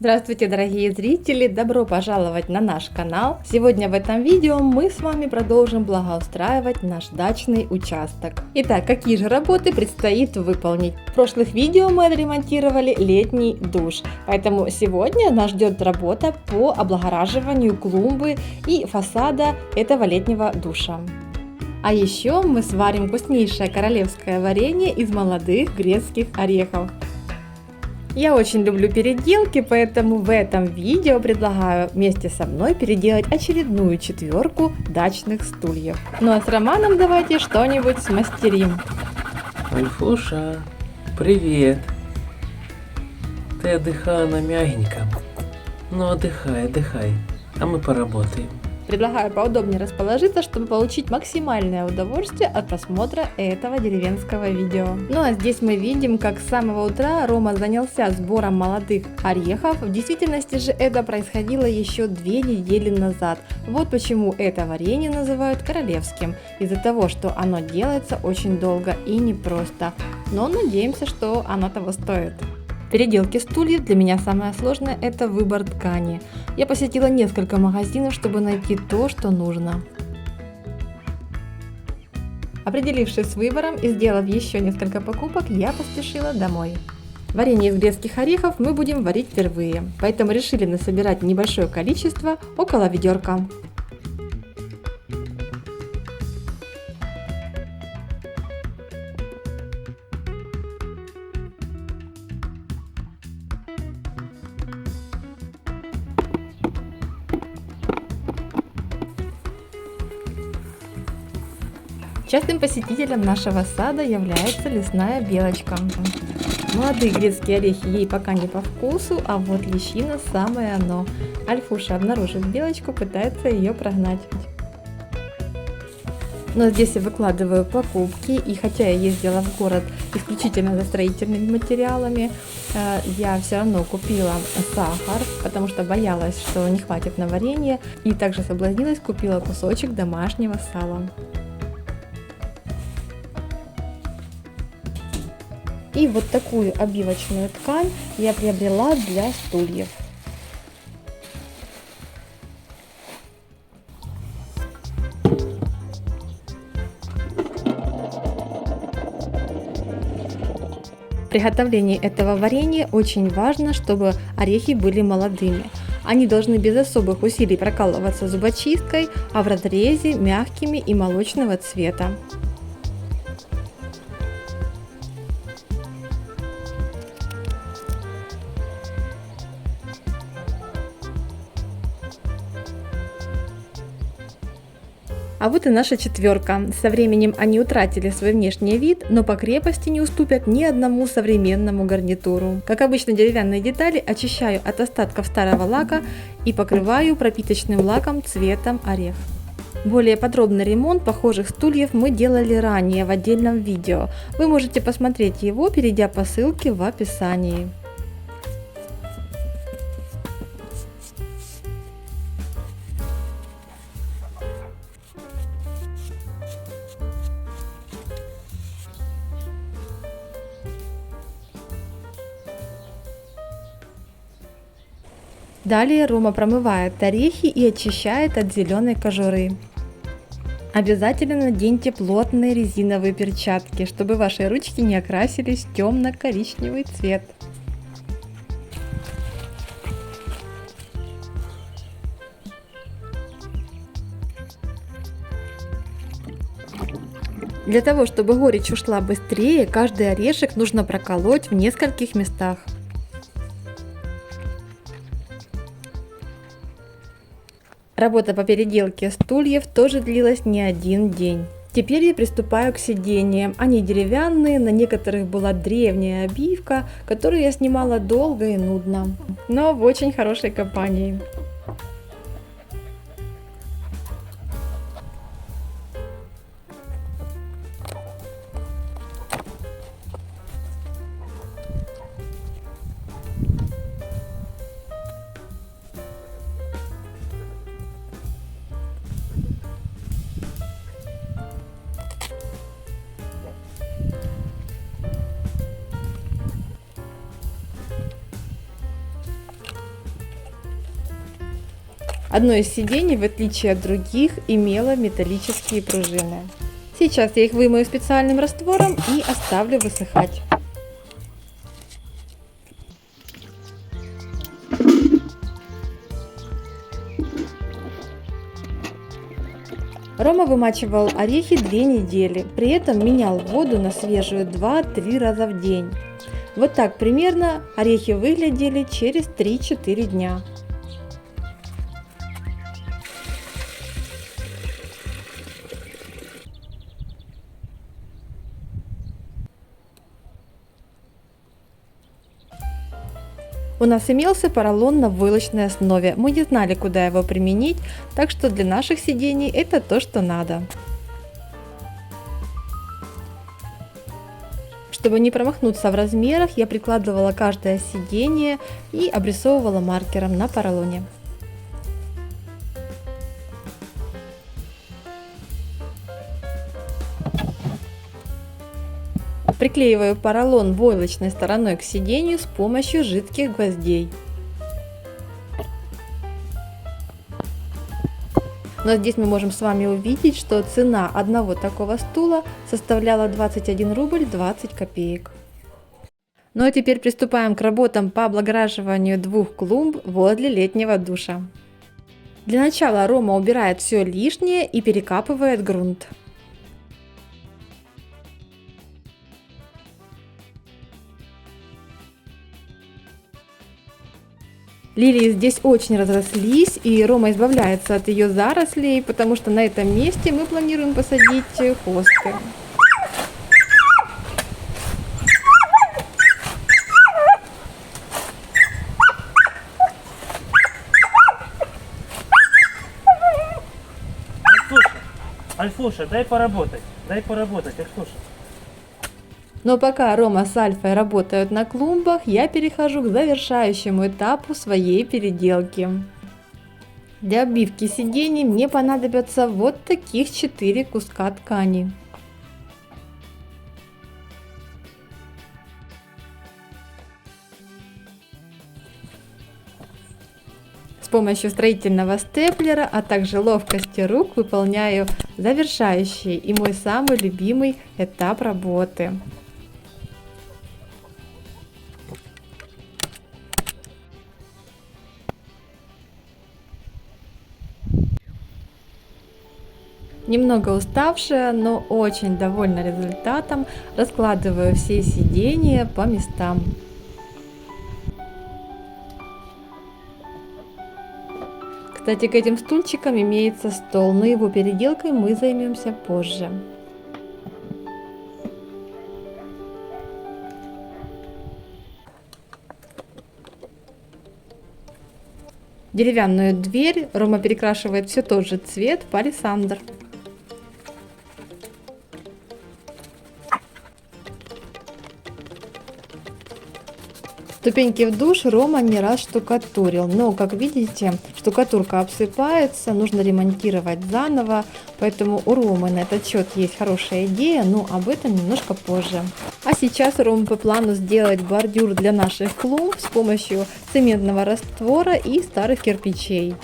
Здравствуйте, дорогие зрители! Добро пожаловать на наш канал! Сегодня в этом видео мы с вами продолжим благоустраивать наш дачный участок. Итак, какие же работы предстоит выполнить? В прошлых видео мы отремонтировали летний душ, поэтому сегодня нас ждет работа по облагораживанию клумбы и фасада этого летнего душа. А еще мы сварим вкуснейшее королевское варенье из молодых грецких орехов. Я очень люблю переделки, поэтому в этом видео предлагаю вместе со мной переделать очередную четверку дачных стульев. Ну а с Романом давайте что-нибудь смастерим. Альфуша, привет! Ты отдыхала на мягеньком? Ну отдыхай, а мы поработаем. Предлагаю поудобнее расположиться, чтобы получить максимальное удовольствие от просмотра этого деревенского видео. Ну а здесь мы видим, как с самого утра Рома занялся сбором молодых орехов. В действительности же это происходило еще 2 недели назад. Вот почему это варенье называют королевским. Из-за того, что оно делается очень долго и непросто. Но надеемся, что оно того стоит. В переделке стульев для меня самое сложное – это выбор ткани. Я посетила несколько магазинов, чтобы найти то, что нужно. Определившись с выбором и сделав еще несколько покупок, я поспешила домой. Варенье из грецких орехов мы будем варить впервые, поэтому решили насобирать небольшое количество, около ведерка. Частым посетителем нашего сада является лесная белочка. Молодые грецкие орехи ей пока не по вкусу, а вот лещина самое оно. Альфуша, обнаружив белочку, пытается ее прогнать. Но здесь я выкладываю покупки, и хотя я ездила в город исключительно за строительными материалами, я все равно купила сахар, потому что боялась, что не хватит на варенье, и также соблазнилась, купила кусочек домашнего сала. И вот такую обивочную ткань я приобрела для стульев. В приготовлении этого варенья очень важно, чтобы орехи были молодыми. Они должны без особых усилий прокалываться зубочисткой, а в разрезе мягкими и молочного цвета. А вот и наша четверка. Со временем они утратили свой внешний вид, но по крепости не уступят ни одному современному гарнитуру. Как обычно, деревянные детали очищаю от остатков старого лака и покрываю пропиточным лаком цветом орех. Более подробный ремонт похожих стульев мы делали ранее в отдельном видео. Вы можете посмотреть его, перейдя по ссылке в описании. Далее Рома промывает орехи и очищает от зеленой кожуры. Обязательно наденьте плотные резиновые перчатки, чтобы ваши ручки не окрасились в темно-коричневый цвет. Для того, чтобы горечь ушла быстрее, каждый орешек нужно проколоть в нескольких местах. Работа по переделке стульев тоже длилась не один день. Теперь я приступаю к сидениям. Они деревянные, на некоторых была древняя обивка, которую я снимала долго и нудно, но в очень хорошей компании. Одно из сидений, в отличие от других, имело металлические пружины. Сейчас я их вымою специальным раствором и оставлю высыхать. Рома вымачивал орехи 2 недели, при этом менял воду на свежую 2-3 раза в день. Вот так примерно орехи выглядели через 3-4 дня. У нас имелся поролон на войлочной основе. Мы не знали, куда его применить, так что для наших сидений это то, что надо. Чтобы не промахнуться в размерах, я прикладывала каждое сиденье и обрисовывала маркером на поролоне. Приклеиваю поролон войлочной стороной к сиденью с помощью жидких гвоздей. Но здесь мы можем с вами увидеть, что цена одного такого стула составляла 21 рубль 20 копеек. Ну а теперь приступаем к работам по облагораживанию 2 клумб возле летнего душа. Для начала Рома убирает все лишнее и перекапывает грунт. Лилии здесь очень разрослись, и Рома избавляется от ее зарослей, потому что на этом месте мы планируем посадить хосты. Альфуша, дай поработать, Альфуша. Но пока Рома с Альфой работают на клумбах, я перехожу к завершающему этапу своей переделки. Для обивки сидений мне понадобятся вот таких 4 куска ткани. С помощью строительного степлера, а также ловкости рук выполняю завершающий и мой самый любимый этап работы. Немного уставшая, но очень довольна результатом, раскладываю все сиденья по местам. Кстати, к этим стульчикам имеется стол, но его переделкой мы займемся позже. Деревянную дверь Рома перекрашивает все тот же цвет палисандр. Ступеньки в душ Рома не раз штукатурил, но, как видите, штукатурка обсыпается, нужно ремонтировать заново, поэтому у Ромы на этот счет есть хорошая идея, но об этом немножко позже. А сейчас Роме по плану сделать бордюр для наших клумб с помощью цементного раствора и старых кирпичей.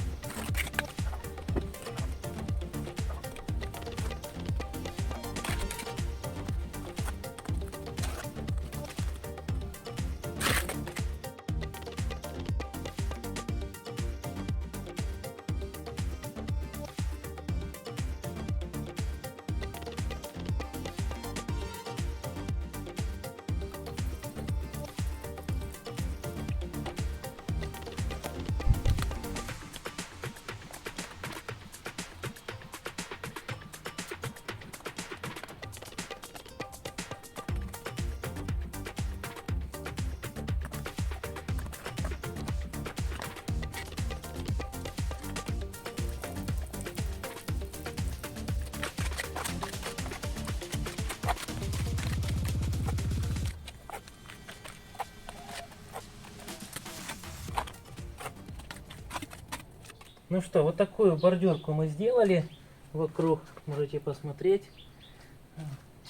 Ну что, вот такую бордюрку мы сделали вокруг, можете посмотреть.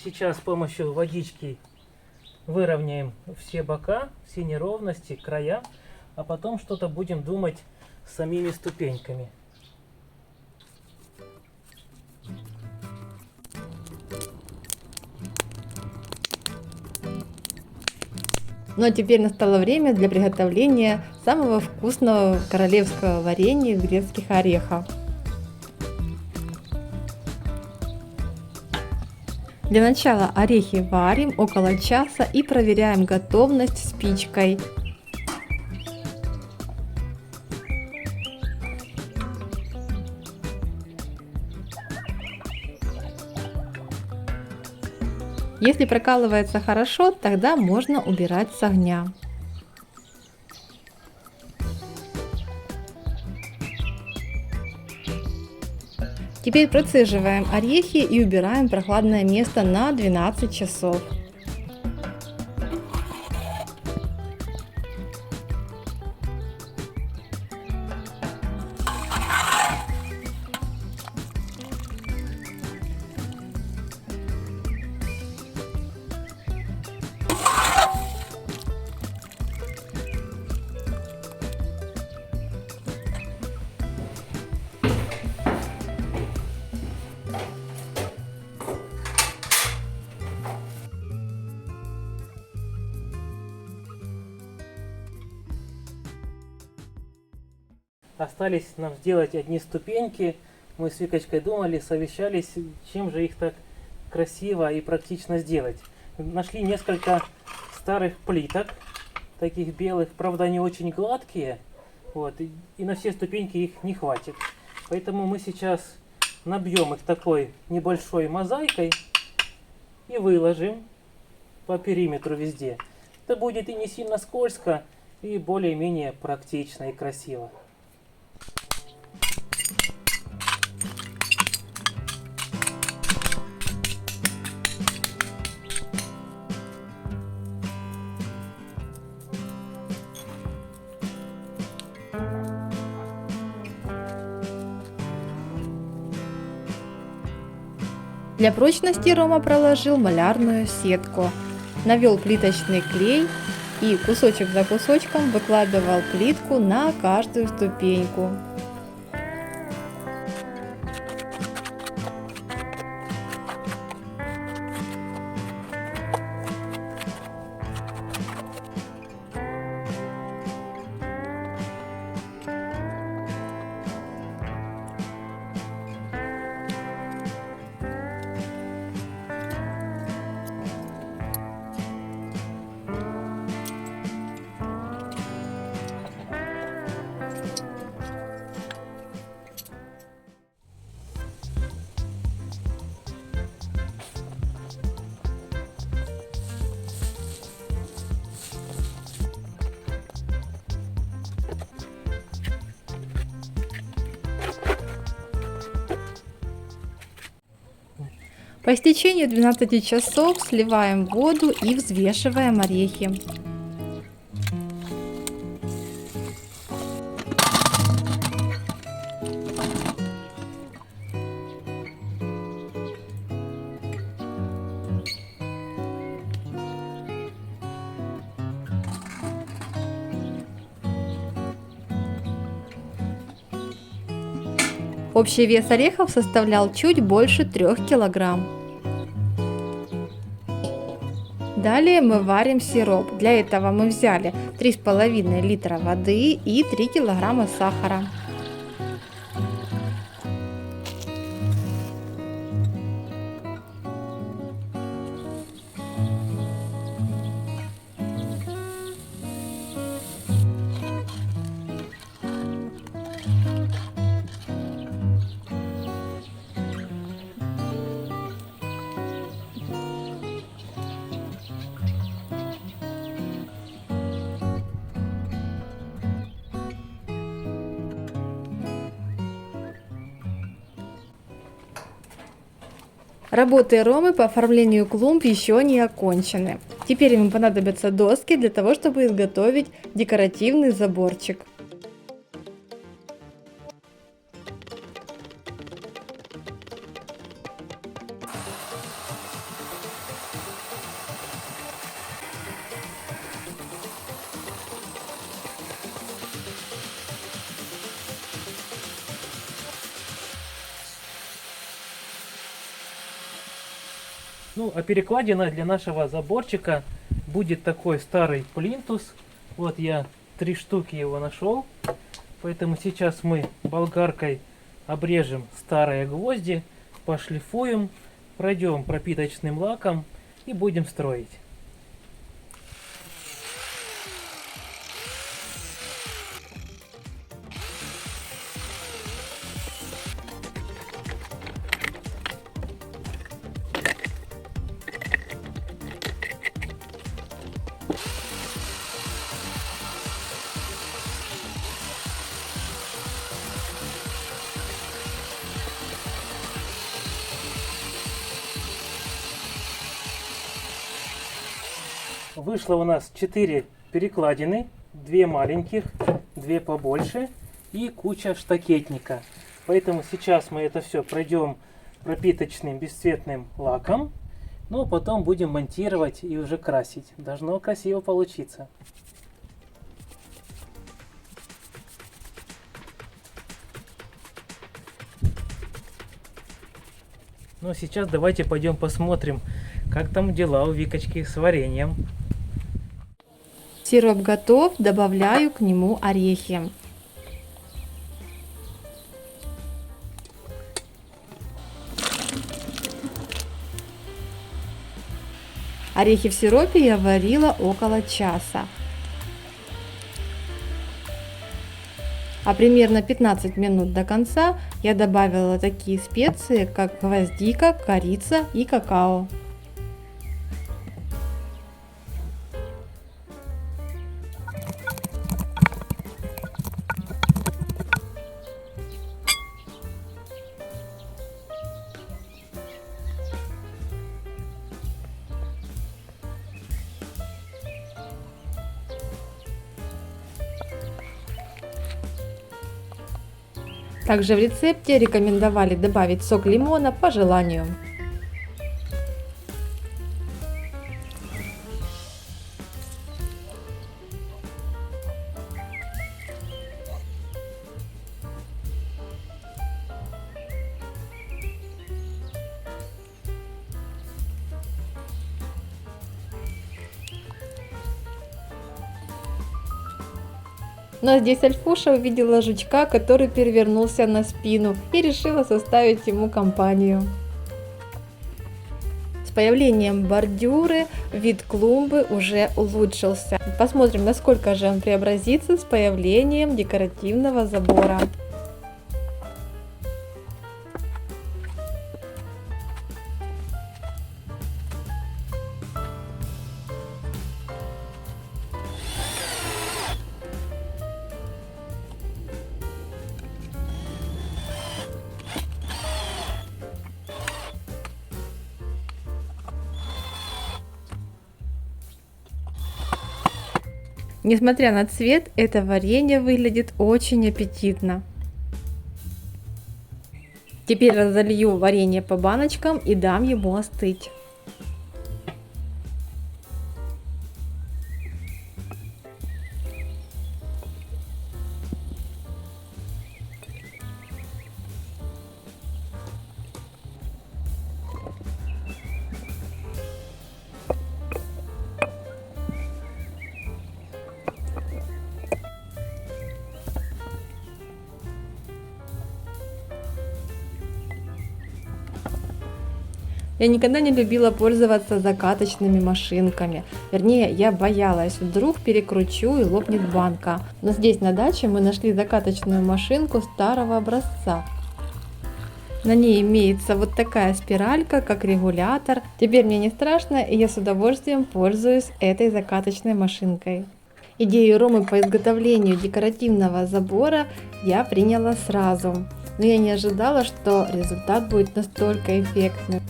Сейчас с помощью водички выровняем все бока, все неровности, края, а потом что-то будем думать с самими ступеньками. Ну а теперь настало время для приготовления самого вкусного королевского варенья из грецких орехов. Для начала орехи варим около часа и проверяем готовность спичкой. Если прокалывается хорошо, тогда можно убирать с огня. Теперь процеживаем орехи и убираем в прохладное место на 12 часов. Остались нам сделать одни ступеньки. Мы с Викочкой думали, совещались, чем же их так красиво и практично сделать. Нашли несколько старых плиток, таких белых, правда они очень гладкие, вот, и на все ступеньки их не хватит. Поэтому мы сейчас набьем их такой небольшой мозаикой и выложим по периметру везде. Это будет и не сильно скользко, и более-менее практично и красиво. Для прочности Рома проложил малярную сетку, навел плиточный клей и кусочек за кусочком выкладывал плитку на каждую ступеньку. По истечению 12 часов сливаем воду и взвешиваем орехи. Общий вес орехов составлял чуть больше 3 килограмм. Далее мы варим сироп. Для этого мы взяли 3,5 литра воды и 3 килограмма сахара. Работы Ромы по оформлению клумб еще не окончены. Теперь ему понадобятся доски для того, чтобы изготовить декоративный заборчик. Ну, а перекладина для нашего заборчика будет такой старый плинтус. Вот я 3 штуки его нашел. Поэтому сейчас мы болгаркой обрежем старые гвозди, пошлифуем, пройдем пропиточным лаком и будем строить. Вышло у нас 4 перекладины, 2 маленьких, 2 побольше и куча штакетника. Поэтому сейчас мы это все пройдем пропиточным бесцветным лаком, но потом будем монтировать и уже красить. Должно красиво получиться. Ну а сейчас давайте пойдем посмотрим, как там дела у Викочки с вареньем. Сироп готов, добавляю к нему орехи. Орехи в сиропе я варила около часа. А примерно 15 минут до конца я добавила такие специи, как гвоздика, корица и какао. Также в рецепте рекомендовали добавить сок лимона по желанию. Но здесь Альфуша увидела жучка, который перевернулся на спину, и решила составить ему компанию. С появлением бордюры вид клумбы уже улучшился. Посмотрим, насколько же он преобразится с появлением декоративного забора. Несмотря на цвет, это варенье выглядит очень аппетитно. Теперь разолью варенье по баночкам и дам ему остыть. Я никогда не любила пользоваться закаточными машинками. Вернее, я боялась, вдруг перекручу и лопнет банка. Но здесь на даче мы нашли закаточную машинку старого образца. На ней имеется вот такая спиралька, как регулятор. Теперь мне не страшно, и я с удовольствием пользуюсь этой закаточной машинкой. Идею Ромы по изготовлению декоративного забора я приняла сразу. Но я не ожидала, что результат будет настолько эффектным.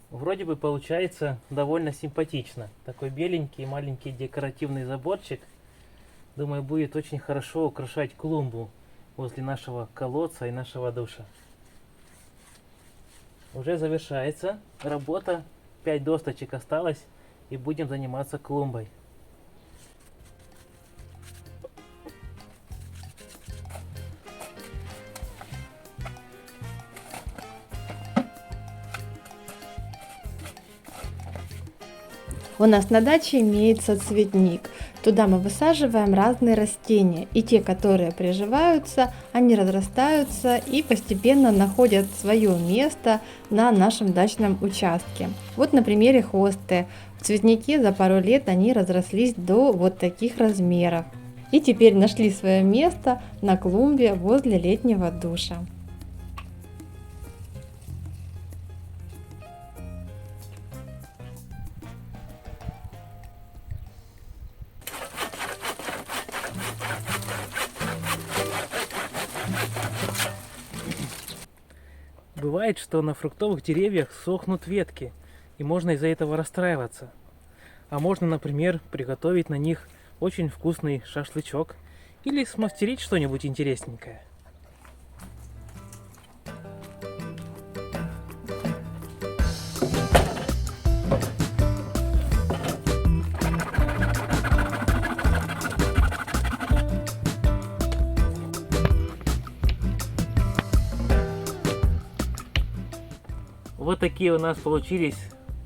Вроде бы получается довольно симпатично. Такой беленький маленький декоративный заборчик. Думаю, будет очень хорошо украшать клумбу возле нашего колодца и нашего душа. Уже завершается работа. 5 досточек осталось. и будем заниматься клумбой. У нас на даче имеется цветник. Туда мы высаживаем разные растения. И те, которые приживаются, они разрастаются и постепенно находят свое место на нашем дачном участке. Вот на примере хосты. В цветнике за пару лет они разрослись до вот таких размеров. И теперь нашли свое место на клумбе возле летнего душа. Бывает, что на фруктовых деревьях сохнут ветки, и можно из-за этого расстраиваться. А можно, например, приготовить на них очень вкусный шашлычок или смастерить что-нибудь интересненькое. Вот такие у нас получились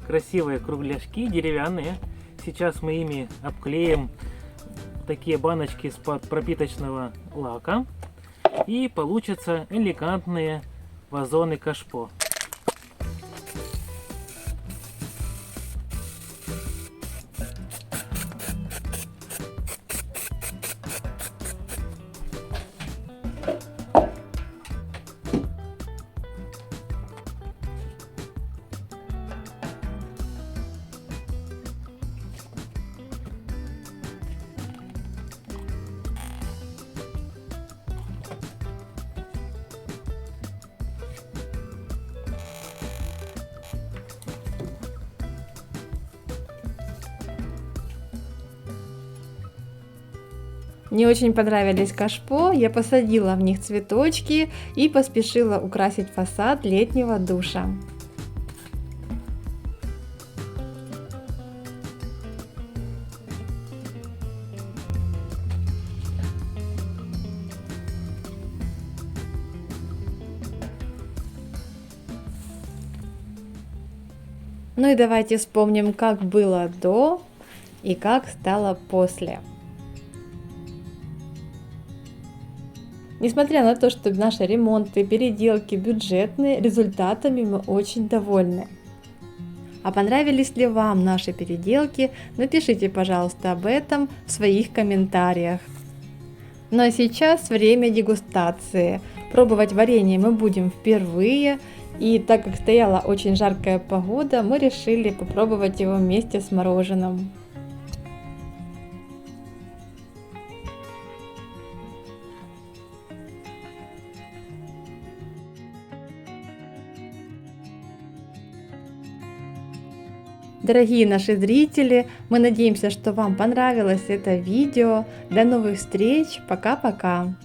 красивые кругляшки деревянные. Сейчас мы ими обклеим такие баночки из-под пропиточного лака. И получатся элегантные вазоны кашпо. Мне очень понравились кашпо, я посадила в них цветочки и поспешила украсить фасад летнего душа. Ну и давайте вспомним, как было до и как стало после. Несмотря на то, что наши ремонты, переделки бюджетные, результатами мы очень довольны. А понравились ли вам наши переделки? Напишите, пожалуйста, об этом в своих комментариях. Ну а сейчас время дегустации. Пробовать варенье мы будем впервые. И так как стояла очень жаркая погода, мы решили попробовать его вместе с мороженым. Дорогие наши зрители, мы надеемся, что вам понравилось это видео. До новых встреч, пока-пока!